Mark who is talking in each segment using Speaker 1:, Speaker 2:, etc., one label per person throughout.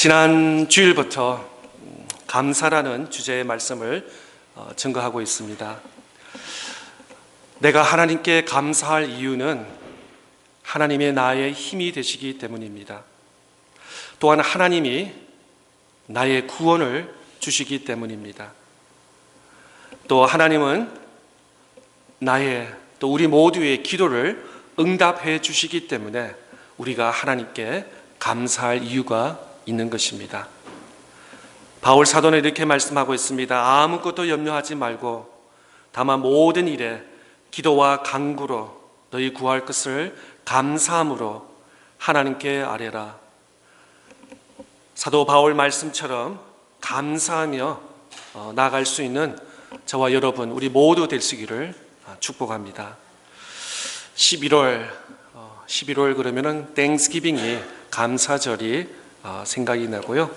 Speaker 1: 지난 주일부터 감사라는 주제의 말씀을 증거하고 있습니다. 내가 하나님께 감사할 이유는 하나님의 나의 힘이 되시기 때문입니다. 또한 하나님이 나의 구원을 주시기 때문입니다. 또 하나님은 또 우리 모두의 기도를 응답해 주시기 때문에 우리가 하나님께 감사할 이유가 있는 것입니다. 바울 사도는 이렇게 말씀하고 있습니다. 아무것도 염려하지 말고 다만 모든 일에 기도와 간구로 너희 구할 것을 감사함으로 하나님께 아뢰라. 사도 바울 말씀처럼 감사하며 나아갈 수 있는 저와 여러분 우리 모두 될 수 있기를 축복합니다. 11월 그러면은 땡스기빙이 감사절이 생각이 나고요.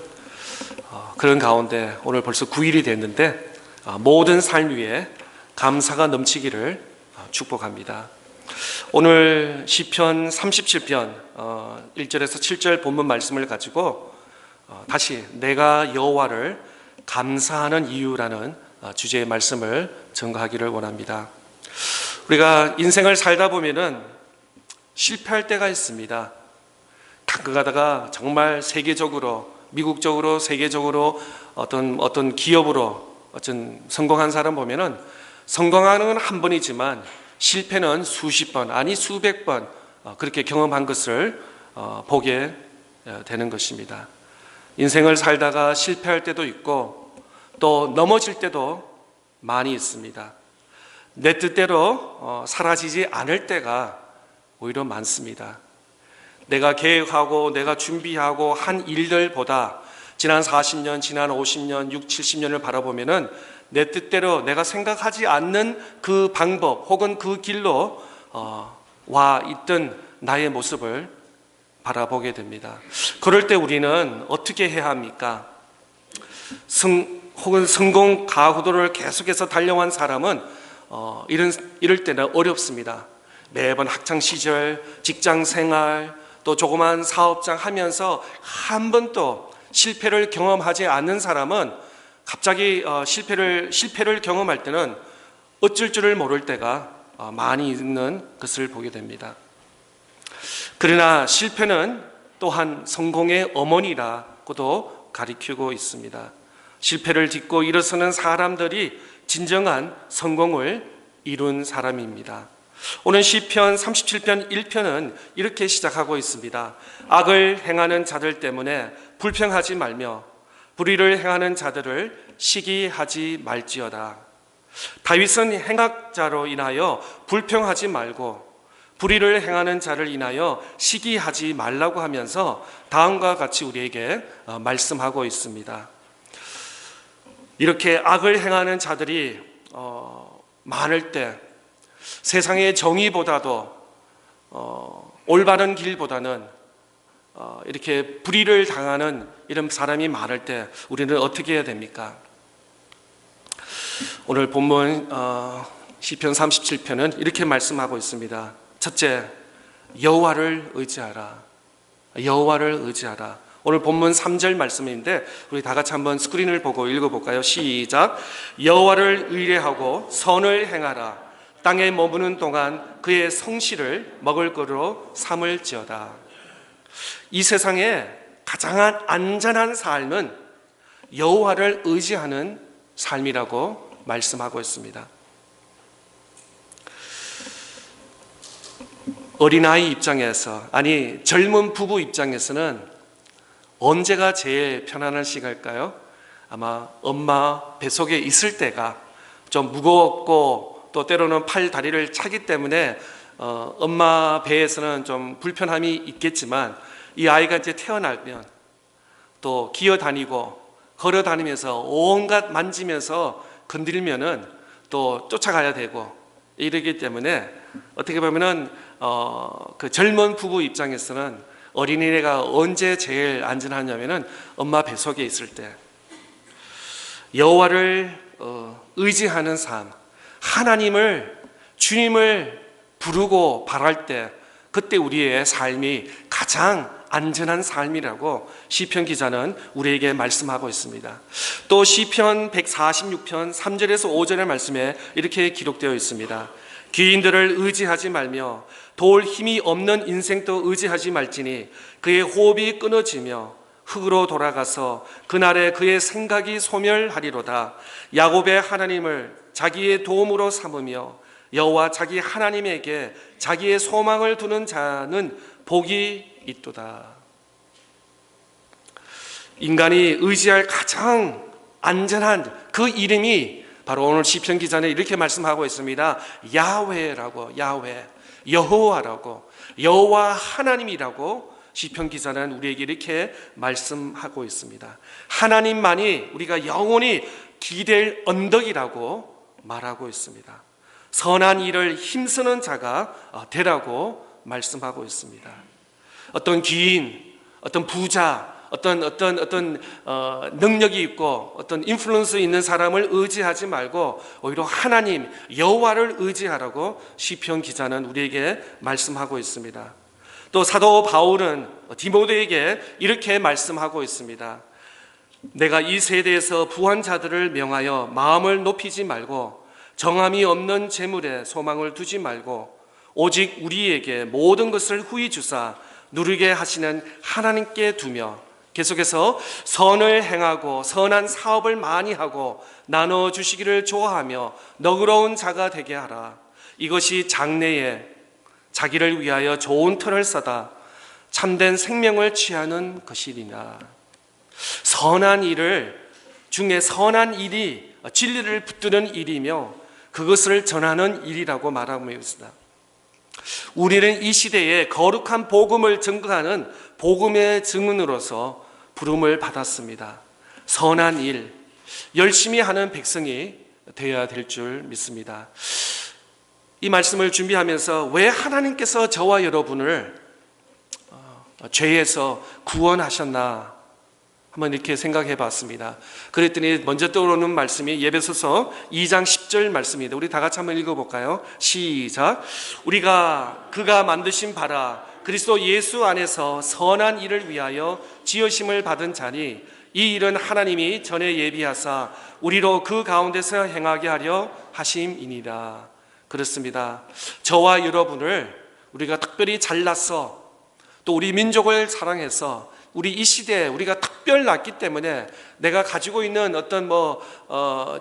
Speaker 1: 그런 가운데 오늘 벌써 9일이 됐는데 모든 삶 위에 감사가 넘치기를 축복합니다. 오늘 시편 37편 1절에서 7절 본문 말씀을 가지고 다시 내가 여호와를 감사하는 이유라는 주제의 말씀을 증거하기를 원합니다. 우리가 인생을 살다 보면은 실패할 때가 있습니다. 가끔 가다가 정말 세계적으로, 미국적으로, 세계적으로 어떤 기업으로 성공한 사람 보면은 성공하는 건 한 번이지만 실패는 수십 번, 아니 수백 번 그렇게 경험한 것을 보게 되는 것입니다. 인생을 살다가 실패할 때도 있고 또 넘어질 때도 많이 있습니다. 내 뜻대로 사라지지 않을 때가 오히려 많습니다. 내가 계획하고 내가 준비하고 한 일들보다 지난 40년, 지난 50년, 60, 70년을 바라보면은 내 뜻대로 내가 생각하지 않는 그 방법 혹은 그 길로 와 있던 나의 모습을 바라보게 됩니다. 그럴 때 우리는 어떻게 해야 합니까? 혹은 성공 가구도를 계속해서 달려온 사람은 이럴 때는 어렵습니다. 매번 학창시절, 직장생활, 또 조그만 사업장 하면서 한 번도 실패를 경험하지 않는 사람은 갑자기 실패를 경험할 때는 어쩔 줄을 모를 때가 많이 있는 것을 보게 됩니다. 그러나 실패는 또한 성공의 어머니라고도 가리키고 있습니다. 실패를 딛고 일어서는 사람들이 진정한 성공을 이룬 사람입니다. 오늘 시편 37편 1편은 이렇게 시작하고 있습니다. 악을 행하는 자들 때문에 불평하지 말며 불의를 행하는 자들을 시기하지 말지어다. 다윗은 행악자로 인하여 불평하지 말고 불의를 행하는 자를 인하여 시기하지 말라고 하면서 다음과 같이 우리에게 말씀하고 있습니다. 이렇게 악을 행하는 자들이 많을 때 세상의 정의보다도 올바른 길보다는 이렇게 불의를 당하는 이런 사람이 많을 때 우리는 어떻게 해야 됩니까? 오늘 본문 시편 37편은 이렇게 말씀하고 있습니다. 첫째, 여호와를 의지하라. 여호와를 의지하라. 오늘 본문 3절 말씀인데 우리 다 같이 한번 스크린을 보고 읽어볼까요? 시작. 여호와를 의뢰하고 선을 행하라. 땅에 머무는 동안 그의 성실을 먹을 거로 삼을지어다. 이 세상에 가장 안전한 삶은 여호와를 의지하는 삶이라고 말씀하고 있습니다. 어린아이 입장에서, 아니 젊은 부부 입장에서는 언제가 제일 편안한 시간일까요? 아마 엄마 뱃속에 있을 때가 좀 무겁고 또 때로는 팔 다리를 차기 때문에 엄마 배에서는 좀 불편함이 있겠지만 이 아이가 이제 태어나면 또 기어다니고 걸어다니면서 온갖 만지면서 건드리면은 또 쫓아가야 되고 이러기 때문에 어떻게 보면은 그 젊은 부부 입장에서는 어린이가 언제 제일 안전하냐면은 엄마 뱃속에 있을 때. 여호와를 의지하는 삶, 주님을 부르고 바랄 때 그때 우리의 삶이 가장 안전한 삶이라고 시편 기자는 우리에게 말씀하고 있습니다. 또 시편 146편 3절에서 5절의 말씀에 이렇게 기록되어 있습니다. 귀인들을 의지하지 말며 도울 힘이 없는 인생도 의지하지 말지니 그의 호흡이 끊어지며 흙으로 돌아가서 그날에 그의 생각이 소멸하리로다. 야곱의 하나님을 자기의 도움으로 삼으며 여호와 자기 하나님에게 자기의 소망을 두는 자는 복이 있도다. 인간이 의지할 가장 안전한 그 이름이 바로 오늘 시편 기자는 이렇게 말씀하고 있습니다. 야훼라고, 야훼, 여호와라고, 여호와 하나님이라고 시편 기자는 우리에게 이렇게 말씀하고 있습니다. 하나님만이 우리가 영원히 기댈 언덕이라고 말하고 있습니다. 선한 일을 힘쓰는 자가 되라고 말씀하고 있습니다. 어떤 귀인, 어떤 부자, 어떤 능력이 있고 어떤 인플루언스 있는 사람을 의지하지 말고 오히려 하나님 여호와를 의지하라고 시편 기자는 우리에게 말씀하고 있습니다. 또 사도 바울은 디모데에게 이렇게 말씀하고 있습니다. 내가 이 세대에서 부한 자들을 명하여 마음을 높이지 말고 정함이 없는 재물에 소망을 두지 말고 오직 우리에게 모든 것을 후히 주사 누리게 하시는 하나님께 두며 계속해서 선을 행하고 선한 사업을 많이 하고 나눠주시기를 좋아하며 너그러운 자가 되게 하라. 이것이 장래에 자기를 위하여 좋은 터를 쌓아 참된 생명을 취하는 것이리나. 선한 일을 중에 선한 일이 진리를 붙드는 일이며 그것을 전하는 일이라고 말하고 있습니다. 우리는 이 시대에 거룩한 복음을 증거하는 복음의 증언으로서 부름을 받았습니다. 선한 일, 열심히 하는 백성이 되어야 될 줄 믿습니다. 이 말씀을 준비하면서 왜 하나님께서 저와 여러분을 죄에서 구원하셨나 한번 이렇게 생각해 봤습니다. 그랬더니 먼저 떠오르는 말씀이 에베소서 2장 10절 말씀입니다. 우리 다 같이 한번 읽어볼까요? 시작. 우리가 그가 만드신 바라 그리스도 예수 안에서 선한 일을 위하여 지으심을 받은 자니 이 일은 하나님이 전에 예비하사 우리로 그 가운데서 행하게 하려 하심이니라. 그렇습니다. 저와 여러분을 우리가 특별히 잘났어 또 우리 민족을 사랑해서 우리 이 시대에 우리가 특별났기 때문에 내가 가지고 있는 어떤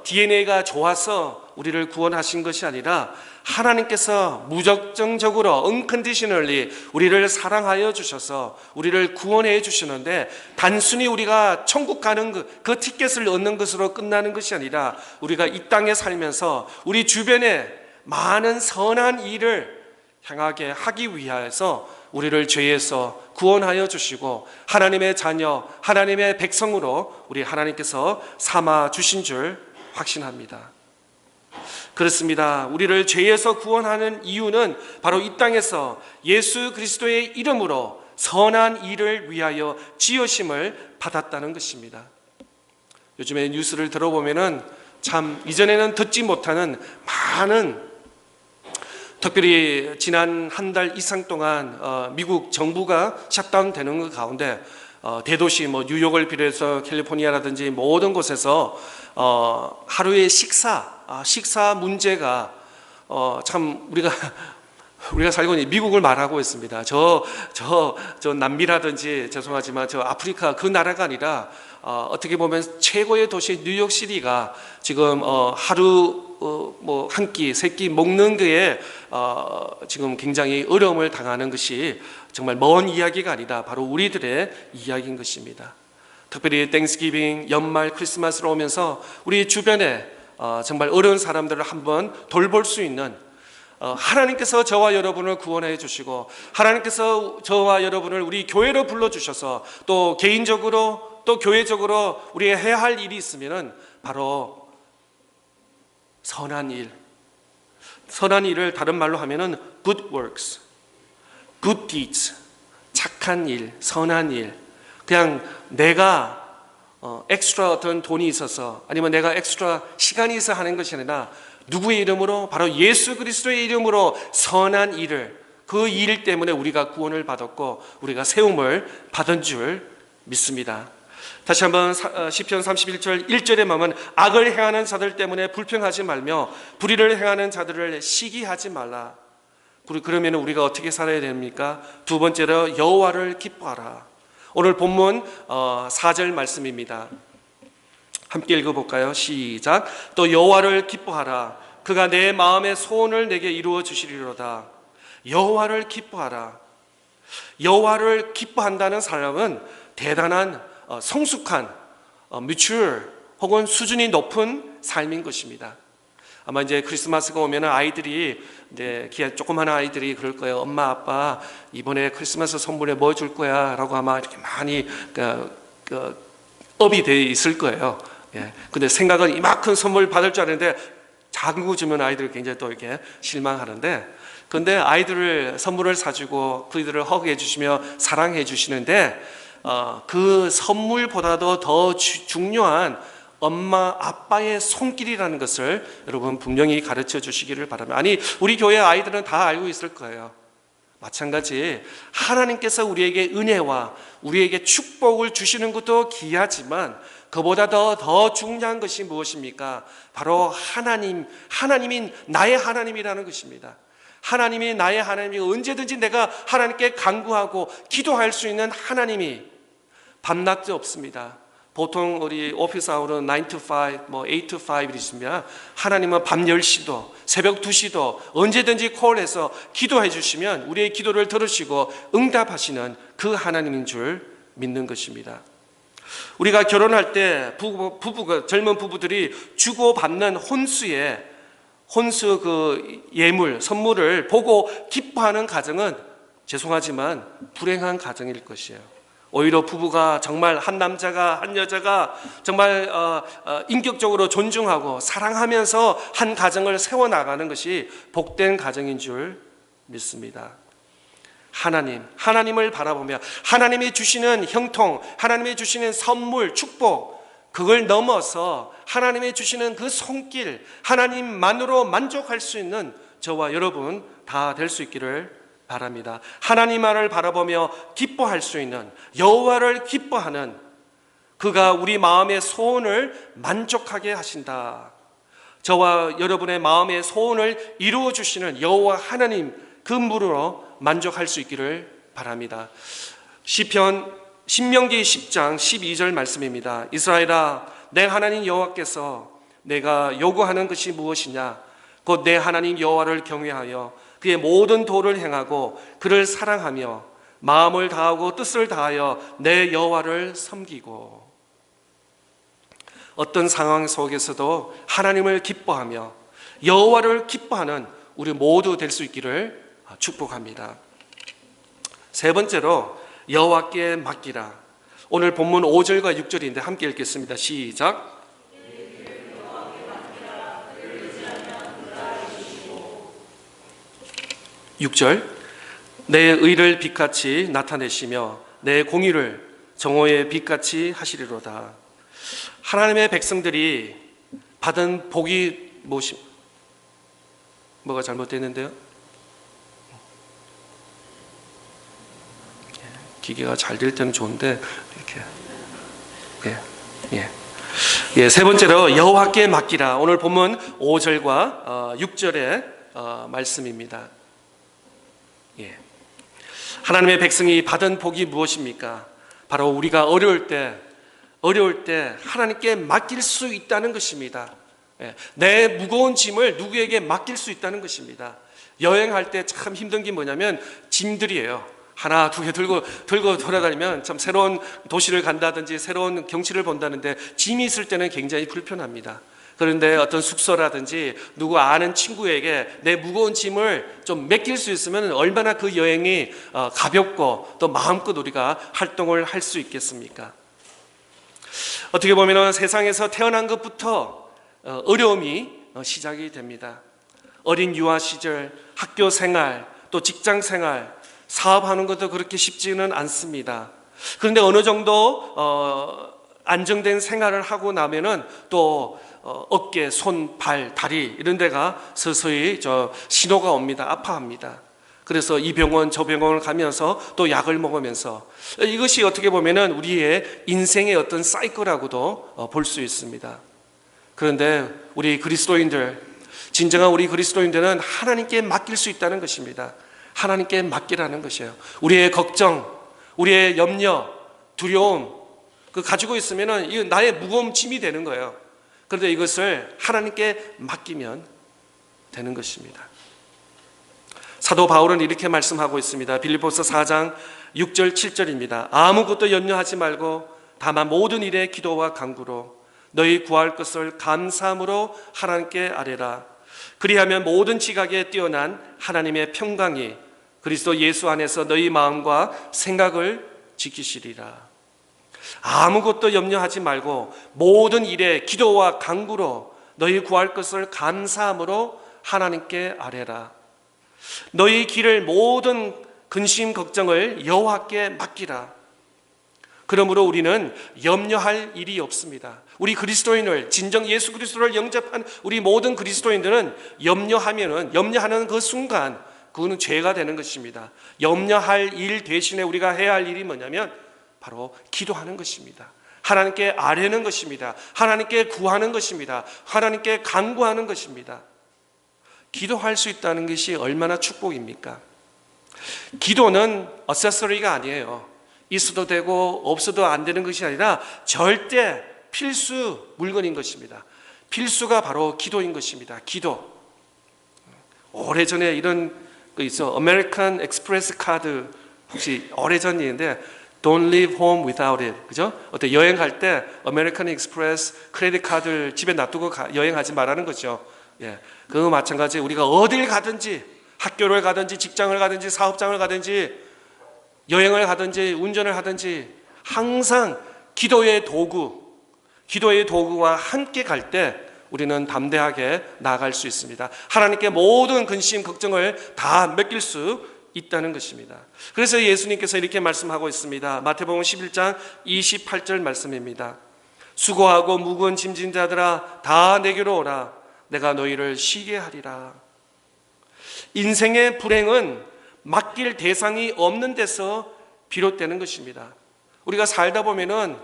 Speaker 1: DNA가 좋아서 우리를 구원하신 것이 아니라 하나님께서 무적정적으로 unconditionally 우리를 사랑하여 주셔서 우리를 구원해 주시는데 단순히 우리가 천국 가는 그 티켓을 얻는 것으로 끝나는 것이 아니라 우리가 이 땅에 살면서 우리 주변에 많은 선한 일을 행하게 하기 위하여서 우리를 죄에서 구원하여 주시고 하나님의 자녀, 하나님의 백성으로 우리 하나님께서 삼아 주신 줄 확신합니다. 그렇습니다. 우리를 죄에서 구원하는 이유는 바로 이 땅에서 예수 그리스도의 이름으로 선한 일을 위하여 지으심을 받았다는 것입니다. 요즘에 뉴스를 들어보면은 참 이전에는 듣지 못하는 많은 특별히 지난 한 달 이상 동안 미국 정부가 셧다운 되는 것 가운데 대도시 뉴욕을 비롯해서 캘리포니아라든지 모든 곳에서 하루의 식사 문제가 참 우리가 살고 있는 미국을 말하고 있습니다. 저 남미라든지 죄송하지만 저 아프리카 그 나라가 아니라 어떻게 보면 최고의 도시 뉴욕시티가 지금 하루 한 끼, 세 끼 먹는 거에 지금 굉장히 어려움을 당하는 것이 정말 먼 이야기가 아니라 바로 우리들의 이야기인 것입니다. 특별히 땡스기빙, 연말, 크리스마스로 오면서 우리 주변에 정말 어려운 사람들을 한번 돌볼 수 있는 하나님께서 저와 여러분을 구원해 주시고 하나님께서 저와 여러분을 우리 교회로 불러주셔서 또 개인적으로 또 교회적으로 우리가 해야 할 일이 있으면 바로 선한 일, 선한 일을 다른 말로 하면은 good works, good deeds, 착한 일, 선한 일. 그냥 내가 엑스트라 어떤 돈이 있어서 아니면 내가 엑스트라 시간이 있어 하는 것이 아니라 누구의 이름으로? 바로 예수 그리스도의 이름으로 선한 일을 그 일 때문에 우리가 구원을 받았고 우리가 세움을 받은 줄 믿습니다. 다시 한번 시편 31절 1절에 보면 악을 행하는 자들 때문에 불평하지 말며 불의를 행하는 자들을 시기하지 말라. 그러면 우리가 어떻게 살아야 됩니까? 두 번째로 여호와를 기뻐하라. 오늘 본문 4절 말씀입니다. 함께 읽어볼까요? 시작. 또 여호와를 기뻐하라. 그가 내 마음의 소원을 내게 이루어 주시리로다. 여호와를 기뻐하라. 여호와를 기뻐한다는 사람은 대단한 성숙한 mature 혹은 수준이 높은 삶인 것입니다. 아마 이제 크리스마스가 오면 아이들이 이제 조그마한 아이들이 그럴 거예요. 엄마 아빠 이번에 크리스마스 선물에 뭐 줄 거야? 라고 아마 이렇게 많이 업이 돼 있을 거예요. 예. 근데 생각은 이만큼 선물 받을 줄 아는데 작은 거 주면 아이들이 굉장히 또 이렇게 실망하는데, 근데 아이들을 선물을 사주고 그들을 허그해 주시며 사랑해 주시는데 그 선물보다도 더 중요한 엄마 아빠의 손길이라는 것을 여러분 분명히 가르쳐 주시기를 바랍니다. 아니 우리 교회 아이들은 다 알고 있을 거예요. 마찬가지 하나님께서 우리에게 은혜와 우리에게 축복을 주시는 것도 귀하지만 그보다 더 중요한 것이 무엇입니까? 바로 하나님이 나의 하나님이라는 것입니다. 하나님이 나의 하나님이 언제든지 내가 하나님께 간구하고 기도할 수 있는 하나님이 밤낮도 없습니다. 보통 우리 오피스 아워는 9 to 5, 8 to 5이시면 하나님은 밤 10시도 새벽 2시도 언제든지 콜해서 기도해 주시면 우리의 기도를 들으시고 응답하시는 그 하나님인 줄 믿는 것입니다. 우리가 결혼할 때 부부가 젊은 부부들이 주고받는 혼수 그 예물 선물을 보고 기뻐하는 가정은 죄송하지만 불행한 가정일 것이에요. 오히려 부부가 정말 한 남자가 한 여자가 정말 인격적으로 존중하고 사랑하면서 한 가정을 세워나가는 것이 복된 가정인 줄 믿습니다. 하나님을 바라보며 하나님이 주시는 형통, 하나님이 주시는 선물, 축복, 그걸 넘어서 하나님이 주시는 그 손길, 하나님만으로 만족할 수 있는 저와 여러분 다 될 수 있기를 바랍니다. 하나님만을 바라보며 기뻐할 수 있는, 여호와를 기뻐하는, 그가 우리 마음의 소원을 만족하게 하신다. 저와 여러분의 마음의 소원을 이루어 주시는 여호와 하나님, 그 물으로 만족할 수 있기를 바랍니다. 신명기 10장 12절 말씀입니다. 이스라엘아, 내 하나님 여호와께서 내가 요구하는 것이 무엇이냐? 곧 내 하나님 여호와를 경외하여 그의 모든 도를 행하고 그를 사랑하며 마음을 다하고 뜻을 다하여 내 여호와를 섬기고. 어떤 상황 속에서도 하나님을 기뻐하며 여호와를 기뻐하는 우리 모두 될 수 있기를 축복합니다. 세 번째로 여호와께 맡기라. 오늘 본문 5절과 6절인데 함께 읽겠습니다. 시작. 6절. 내 의를 빛같이 나타내시며 내 공의를 정오의 빛같이 하시리로다. 하나님의 백성들이 받은 복이 무엇입니까? 뭐가 잘못됐는데요? 기계가 잘 될 때는 좋은데 이렇게 세 번째로 여호와께 맡기라. 오늘 본문 5절과 6절의 말씀입니다. 하나님의 백성이 받은 복이 무엇입니까? 바로 우리가 어려울 때 하나님께 맡길 수 있다는 것입니다. 내 무거운 짐을 누구에게 맡길 수 있다는 것입니다. 여행할 때 참 힘든 게 뭐냐면 짐들이에요. 하나 두 개 들고 돌아다니면 참 새로운 도시를 간다든지 새로운 경치를 본다는데 짐이 있을 때는 굉장히 불편합니다. 그런데 어떤 숙소라든지 누구 아는 친구에게 내 무거운 짐을 좀 맡길 수 있으면 얼마나 그 여행이 가볍고 또 마음껏 우리가 활동을 할 수 있겠습니까? 어떻게 보면 세상에서 태어난 것부터 어려움이 시작이 됩니다. 어린 유아 시절, 학교 생활, 또 직장 생활, 사업하는 것도 그렇게 쉽지는 않습니다. 그런데 어느 정도 안정된 생활을 하고 나면은 또 어깨, 손, 발, 다리 이런 데가 서서히 신호가 옵니다. 아파합니다. 그래서 이 병원 저 병원을 가면서 또 약을 먹으면서 이것이 어떻게 보면은 우리의 인생의 어떤 사이클하고도 볼 수 있습니다. 그런데 우리 그리스도인들, 진정한 우리 그리스도인들은 하나님께 맡길 수 있다는 것입니다. 하나님께 맡기라는 것이에요. 우리의 걱정, 우리의 염려, 두려움 그 가지고 있으면은 이거 나의 무거운 짐이 되는 거예요. 그런데 이것을 하나님께 맡기면 되는 것입니다. 사도 바울은 이렇게 말씀하고 있습니다. 빌립보서 4장 6절 7절입니다. 아무것도 염려하지 말고 다만 모든 일에 기도와 간구로 너희 구할 것을 감사함으로 하나님께 아뢰라. 그리하면 모든 지각에 뛰어난 하나님의 평강이 그리스도 예수 안에서 너희 마음과 생각을 지키시리라. 아무것도 염려하지 말고 모든 일에 기도와 간구로 너희 구할 것을 감사함으로 하나님께 아뢰라. 너희 길을 모든 근심 걱정을 여호와께 맡기라. 그러므로 우리는 염려할 일이 없습니다. 우리 그리스도인을 진정 예수 그리스도를 영접한 우리 모든 그리스도인들은 염려하는 그 순간 그거는 죄가 되는 것입니다. 염려할 일 대신에 우리가 해야 할 일이 뭐냐면 바로 기도하는 것입니다. 하나님께 아뢰는 것입니다. 하나님께 구하는 것입니다. 하나님께 간구하는 것입니다. 기도할 수 있다는 것이 얼마나 축복입니까? 기도는 어세서리가 아니에요. 있어도 되고 없어도 안 되는 것이 아니라 절대 필수 물건인 것입니다. 필수가 바로 기도인 것입니다. 기도. 오래전에 이런 거 있어. 아메리칸 익스프레스 카드 혹시 오래전 일인데 Don't leave home without it. 그죠? 어때 여행 갈 때 아메리칸 익스프레스 크레딧 카드를 집에 놔두고 여행하지 말라는 거죠. 예. 그거 마찬가지 우리가 어딜 가든지 학교를 가든지 직장을 가든지 사업장을 가든지 여행을 가든지 운전을 하든지 항상 기도의 도구와 함께 갈 때 우리는 담대하게 나아갈 수 있습니다. 하나님께 모든 근심 걱정을 다 맡길 수 있다는 것입니다. 그래서 예수님께서 이렇게 말씀하고 있습니다. 마태복음 11장 28절 말씀입니다. 수고하고 무거운 짐진 자들아 다 내게로 오라. 내가 너희를 쉬게 하리라. 인생의 불행은 맡길 대상이 없는 데서 비롯되는 것입니다. 우리가 살다 보면은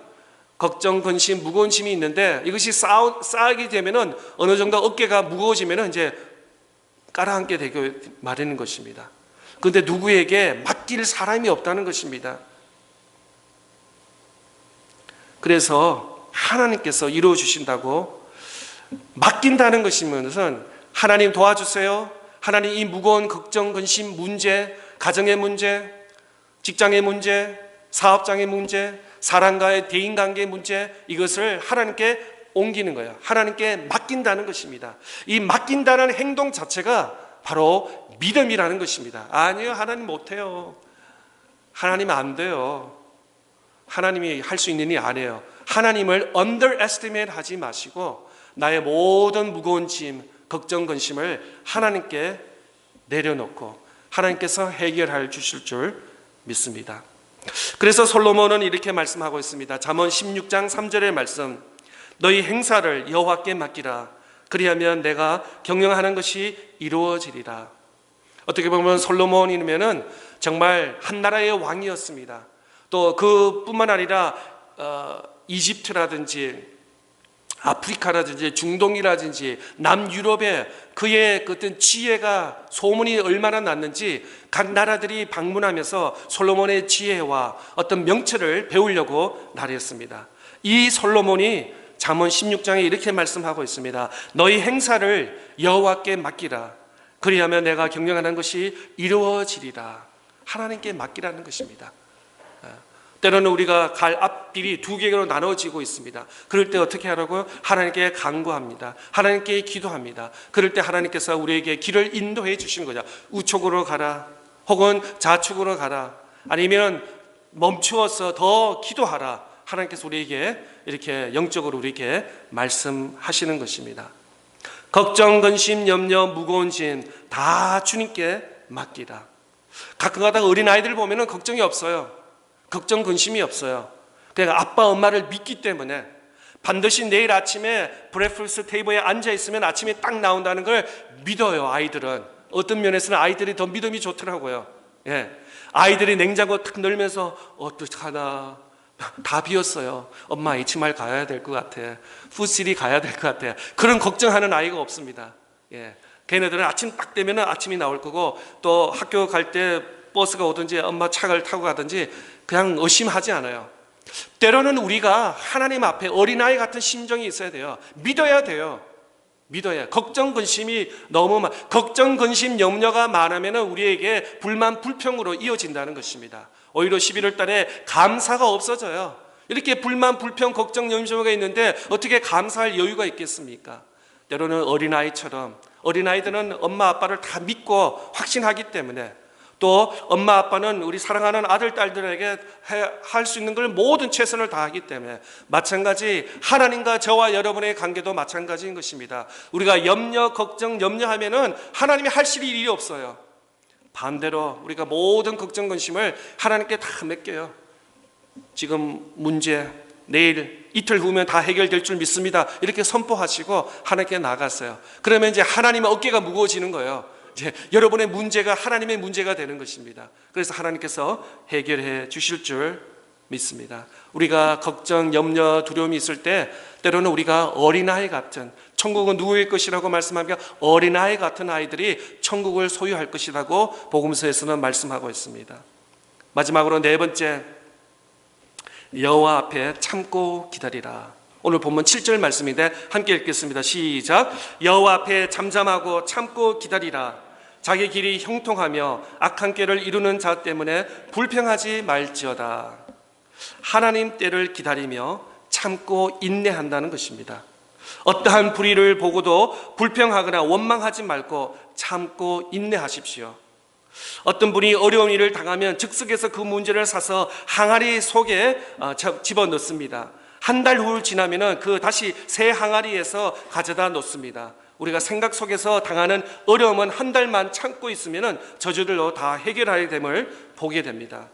Speaker 1: 걱정, 근심, 무거운 짐이 있는데 이것이 쌓이게 되면은 어느 정도 어깨가 무거워지면은 이제 깔아앉게 되고 마련인 것입니다. 그런데 누구에게 맡길 사람이 없다는 것입니다. 그래서 하나님께서 이루어 주신다고 맡긴다는 것이면은 하나님 도와주세요. 하나님 이 무거운 걱정, 근심, 문제, 가정의 문제, 직장의 문제, 사업장의 문제, 사람과의 대인관계의 문제 이것을 하나님께 옮기는 거예요. 하나님께 맡긴다는 것입니다. 이 맡긴다는 행동 자체가 바로 믿음이라는 것입니다. 아니요, 하나님 못해요. 하나님 안 돼요. 하나님이 할 수 있는 일이 아니에요. 하나님을 underestimate 하지 마시고 나의 모든 무거운 짐, 걱정, 근심을 하나님께 내려놓고 하나님께서 해결해 주실 줄 믿습니다. 그래서 솔로몬은 이렇게 말씀하고 있습니다. 잠언 16장 3절의 말씀. 너희 행사를 여호와께 맡기라. 그리하면 내가 경영하는 것이 이루어지리라. 어떻게 보면 솔로몬이면은 정말 한 나라의 왕이었습니다. 또 그뿐만 아니라 이집트라든지 아프리카라든지 중동이라든지 남유럽에 그의 어떤 지혜가 소문이 얼마나 났는지 각 나라들이 방문하면서 솔로몬의 지혜와 어떤 명체를 배우려고 나랬습니다. 이 솔로몬이 잠언 16장에 이렇게 말씀하고 있습니다. 너희 행사를 여호와께 맡기라. 그리하면 내가 경영하는 것이 이루어지리라. 하나님께 맡기라는 것입니다. 때로는 우리가 갈 앞길이 두 개로 나눠지고 있습니다. 그럴 때 어떻게 하라고요? 하나님께 간구합니다. 하나님께 기도합니다. 그럴 때 하나님께서 우리에게 길을 인도해 주시는 거죠. 우측으로 가라. 혹은 좌측으로 가라. 아니면 멈추어서 더 기도하라. 하나님께서 우리에게 이렇게 영적으로 우리에게 말씀하시는 것입니다. 걱정, 근심, 염려, 무거운 짐 다 주님께 맡기라. 가끔가다 어린아이들 보면 걱정이 없어요. 걱정, 근심이 없어요. 그러니까 아빠, 엄마를 믿기 때문에 반드시 내일 아침에 브레이크퍼스트 테이블에 앉아 있으면 아침에 딱 나온다는 걸 믿어요. 아이들은 어떤 면에서는 아이들이 더 믿음이 좋더라고요. 예. 아이들이 냉장고 탁 열면서 어떡하나 다 비었어요. 엄마 HMR 가야 될 것 같아. 푸시리 가야 될 것 같아. 그런 걱정하는 아이가 없습니다. 예. 걔네들은 아침 딱 되면 아침이 나올 거고, 또 학교 갈 때 버스가 오든지 엄마 차를 타고 가든지 그냥 의심하지 않아요. 때로는 우리가 하나님 앞에 어린아이 같은 심정이 있어야 돼요. 믿어야 돼요. 믿어야. 걱정 근심이 너무 걱정 근심 염려가 많으면 우리에게 불만 불평으로 이어진다는 것입니다. 오히려 11월 달에 감사가 없어져요. 이렇게 불만 불평 걱정 염려가 있는데 어떻게 감사할 여유가 있겠습니까? 때로는 어린아이처럼, 어린아이들은 엄마 아빠를 다 믿고 확신하기 때문에, 또 엄마 아빠는 우리 사랑하는 아들 딸들에게 할 수 있는 걸 모든 최선을 다하기 때문에, 마찬가지 하나님과 저와 여러분의 관계도 마찬가지인 것입니다. 우리가 염려 걱정 염려하면은 하나님이 하실 일이 없어요. 반대로 우리가 모든 걱정 근심을 하나님께 다 맡겨요. 지금 문제 내일 이틀 후면 다 해결될 줄 믿습니다, 이렇게 선포하시고 하나님께 나갔어요. 그러면 이제 하나님의 어깨가 무거워지는 거예요. 이제 여러분의 문제가 하나님의 문제가 되는 것입니다. 그래서 하나님께서 해결해 주실 줄 믿습니다. 우리가 걱정, 염려, 두려움이 있을 때 때로는 우리가 어린아이 같은, 천국은 누구의 것이라고 말씀하며 어린아이 같은 아이들이 천국을 소유할 것이라고 복음서에서는 말씀하고 있습니다. 마지막으로 네 번째, 여호와 앞에 참고 기다리라. 오늘 본문 7절 말씀인데 함께 읽겠습니다. 시작. 여호와 앞에 잠잠하고 참고 기다리라. 자기 길이 형통하며 악한 꾀를 이루는 자 때문에 불평하지 말지어다. 하나님 때를 기다리며 참고 인내한다는 것입니다. 어떠한 불의를 보고도 불평하거나 원망하지 말고 참고 인내하십시오. 어떤 분이 어려운 일을 당하면 즉석에서 그 문제를 사서 항아리 속에 집어넣습니다. 한 달 후 지나면 다시 새 항아리에서 가져다 놓습니다. 우리가 생각 속에서 당하는 어려움은 한 달만 참고 있으면 저주들로 다 해결하게 됨을 보게 됩니다.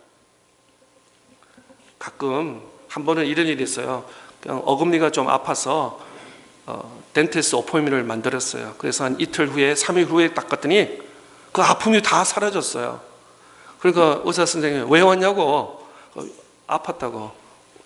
Speaker 1: 가끔 한 번은 이런 일이 있어요. 그냥 어금니가 좀 아파서 덴티스트 어포인트를 만들었어요. 그래서 한 이틀 후에 3일 후에 딱 갔더니 그 아픔이 다 사라졌어요. 그러니까 의사 선생님이 왜 왔냐고, 아팠다고.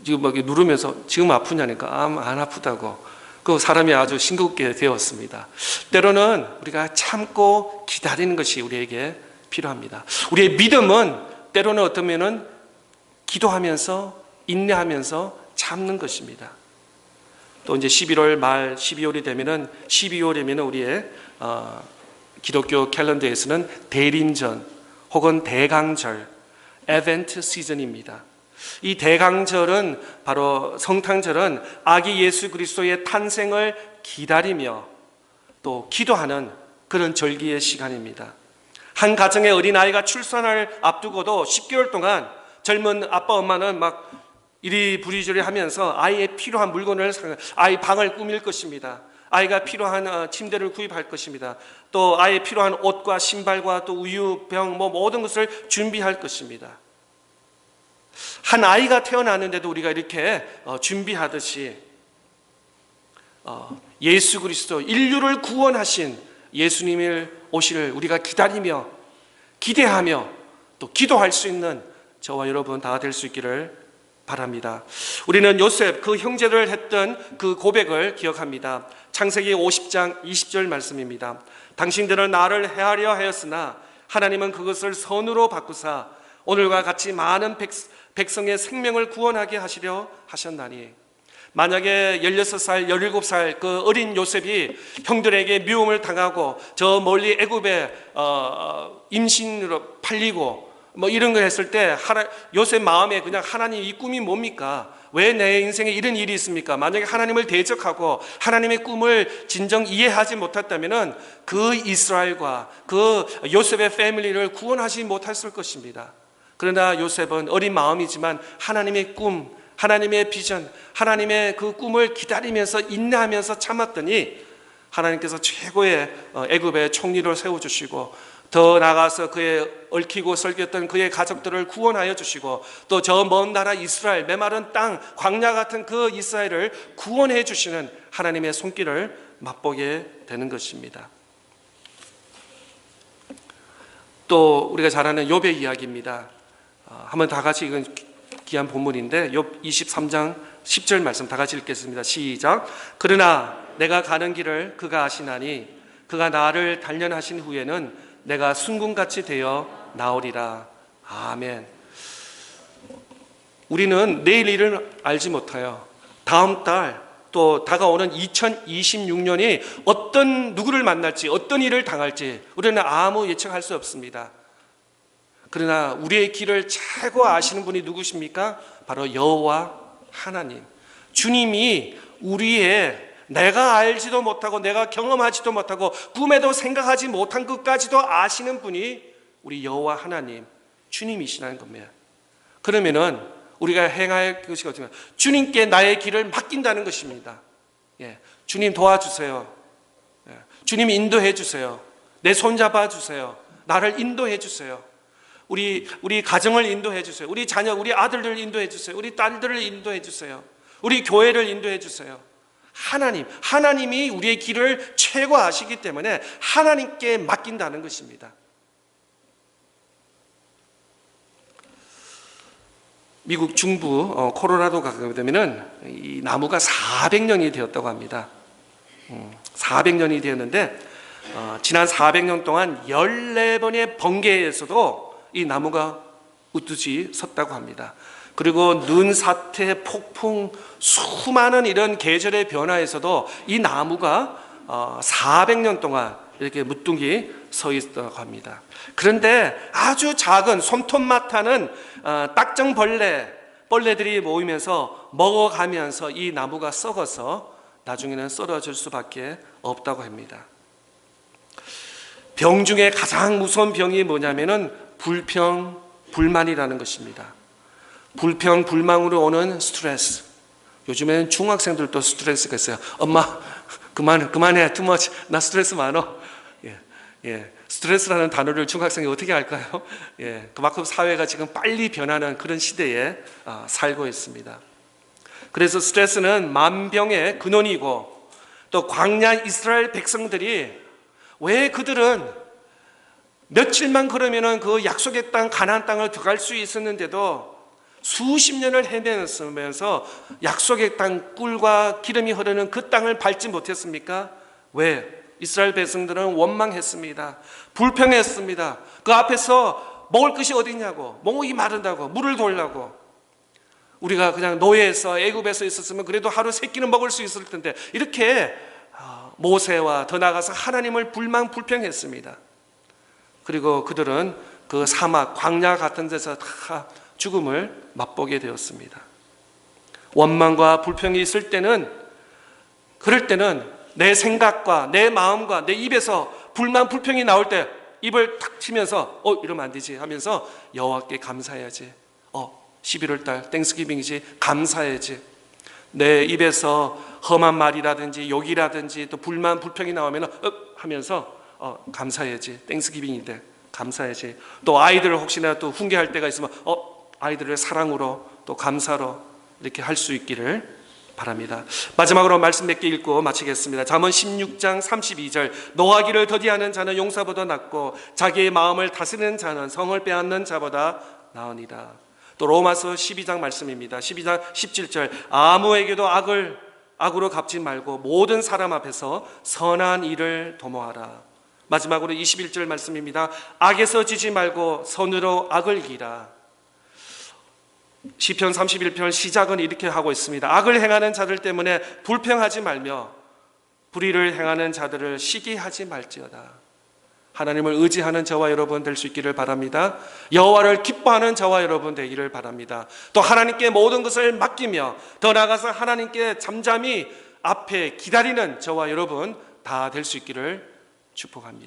Speaker 1: 지금 막 누르면서 지금 아프냐니까 안 아프다고. 그 사람이 아주 싱겁게 되었습니다. 때로는 우리가 참고 기다리는 것이 우리에게 필요합니다. 우리의 믿음은 때로는 어떠면은 기도하면서 인내하면서 참는 것입니다. 또 이제 11월 말 12월이 되면은 12월이면은 우리의 기독교 캘린더에서는 대림전 혹은 대강절, 에벤트 시즌입니다. 이 대강절은 바로 성탄절은 아기 예수 그리스도의 탄생을 기다리며 또 기도하는 그런 절기의 시간입니다. 한 가정의 어린아이가 출산을 앞두고도 10개월 동안 젊은 아빠 엄마는 막 이리 부리저리 하면서 아이의 필요한 물건을, 아이 방을 꾸밀 것입니다. 아이가 필요한 침대를 구입할 것입니다. 또 아이의 필요한 옷과 신발과 또 우유, 병, 모든 것을 준비할 것입니다. 한 아이가 태어나는데도 우리가 이렇게 준비하듯이 예수 그리스도, 인류를 구원하신 예수님의 오시를 우리가 기다리며 기대하며 또 기도할 수 있는 저와 여러분 다 될 수 있기를 바랍니다. 우리는 요셉 그 형제를 했던 그 고백을 기억합니다. 창세기 50장 20절 말씀입니다. 당신들은 나를 해하려 하였으나 하나님은 그것을 선으로 바꾸사 오늘과 같이 많은 백성의 생명을 구원하게 하시려 하셨나니. 만약에 16살, 17살 그 어린 요셉이 형들에게 미움을 당하고 저 멀리 애굽에 임신으로 팔리고 이런 걸 했을 때 요셉 마음에 그냥 하나님 이 꿈이 뭡니까? 왜 내 인생에 이런 일이 있습니까? 만약에 하나님을 대적하고 하나님의 꿈을 진정 이해하지 못했다면 그 이스라엘과 그 요셉의 패밀리를 구원하지 못했을 것입니다. 그러나 요셉은 어린 마음이지만 하나님의 꿈, 하나님의 비전, 하나님의 그 꿈을 기다리면서 인내하면서 참았더니 하나님께서 최고의 애굽의 총리를 세워주시고 더 나아가서 그의 얽히고 설겼던 그의 가족들을 구원하여 주시고 또 저 먼 나라 이스라엘, 메마른 땅, 광야 같은 그 이스라엘을 구원해 주시는 하나님의 손길을 맛보게 되는 것입니다. 또 우리가 잘 아는 욥의 이야기입니다. 한번 다 같이 이건 귀한 본문인데 욥 23장 10절 말씀 다 같이 읽겠습니다. 시작. 그러나 내가 가는 길을 그가 아시나니 그가 나를 단련하신 후에는 내가 순금같이 되어 나오리라. 아멘. 우리는 내일 일을 알지 못해요. 다음 달 또 다가오는 2026년이 어떤 누구를 만날지 어떤 일을 당할지 우리는 아무 예측할 수 없습니다. 그러나 우리의 길을 최고 아시는 분이 누구십니까? 바로 여호와 하나님. 주님이 우리의 내가 알지도 못하고 내가 경험하지도 못하고 꿈에도 생각하지 못한 것까지도 아시는 분이 우리 여호와 하나님 주님이시라는 겁니다. 그러면은 우리가 행할 것이 어쩌면 주님께 나의 길을 맡긴다는 것입니다. 주님 도와주세요. 주님 인도해 주세요. 내 손 잡아 주세요. 나를 인도해 주세요. 우리 가정을 인도해 주세요. 우리 자녀, 우리 아들들을 인도해 주세요. 우리 딸들을 인도해 주세요. 우리 교회를 인도해 주세요. 하나님이 우리의 길을 최고 아시기 때문에 하나님께 맡긴다는 것입니다. 미국 중부 코로라도 가게 되면은 이 나무가 400년이 되었다고 합니다. 400년이 되었는데 지난 400년 동안 14번의 번개에서도 이 나무가 우뚝이 섰다고 합니다. 그리고 눈사태, 폭풍, 수많은 이런 계절의 변화에서도 이 나무가 400년 동안 이렇게 무뚱히 서 있다고 합니다. 그런데 아주 작은 손톱만하는 딱정벌레들이 모이면서 먹어가면서 이 나무가 썩어서 나중에는 쓰러질 수밖에 없다고 합니다. 병 중에 가장 무서운 병이 뭐냐면은 불평, 불만이라는 것입니다. 불평, 불만으로 오는 스트레스. 요즘에는 중학생들도 스트레스가 있어요. 엄마, 그만해, too much. 나 스트레스 많어. 스트레스라는 단어를 중학생이 어떻게 할까요? 그만큼 사회가 지금 빨리 변하는 그런 시대에 살고 있습니다. 그래서 스트레스는 만병의 근원이고 또 광야 이스라엘 백성들이 왜 그들은 며칠만 걸으면 그 약속의 땅 가나안 땅을 들어갈 수 있었는데도 수십 년을 헤매면서 약속의 땅 꿀과 기름이 흐르는 그 땅을 밟지 못했습니까? 왜? 이스라엘 백성들은 원망했습니다. 불평했습니다. 그 앞에서 먹을 것이 어디 있냐고, 목이 마른다고, 물을 돌라고. 우리가 그냥 노예에서 애굽에서 있었으면 그래도 하루 3끼는 먹을 수 있을 텐데 이렇게 모세와 더 나아가서 하나님을 불평했습니다. 그리고 그들은 그 사막, 광야 같은 데서 다 죽음을 맛보게 되었습니다. 원망과 불평이 있을 때는, 그럴 때는 내 생각과 내 마음과 내 입에서 불만, 불평이 나올 때 입을 탁 치면서 이러면 안 되지 하면서 여호와께 감사해야지. 11월 달 땡스기빙이지, 감사해야지. 내 입에서 험한 말이라든지 욕이라든지 또 불만, 불평이 나오면 하면서 감사해야지. 땡스기빙인데 감사해야지. 또 아이들을 혹시나 또 훈계할 때가 있으면 아이들을 사랑으로 또 감사로 이렇게 할 수 있기를 바랍니다. 마지막으로 말씀 몇 개 읽고 마치겠습니다. 잠언 16장 32절. 노하기를 더디하는 자는 용사보다 낫고 자기의 마음을 다스리는 자는 성을 빼앗는 자보다 나으니라. 또 로마서 12장 말씀입니다. 12장 17절. 아무에게도 악으로 갚지 말고 모든 사람 앞에서 선한 일을 도모하라. 마지막으로 21절 말씀입니다. 악에서 지지 말고 선으로 악을 이기라. 시편 31편 시작은 이렇게 하고 있습니다. 악을 행하는 자들 때문에 불평하지 말며 불의를 행하는 자들을 시기하지 말지어다. 하나님을 의지하는 저와 여러분 될 수 있기를 바랍니다. 여호와를 기뻐하는 저와 여러분 되기를 바랍니다. 또 하나님께 모든 것을 맡기며 더 나아가서 하나님께 잠잠히 앞에 기다리는 저와 여러분 다 될 수 있기를 축복합니다.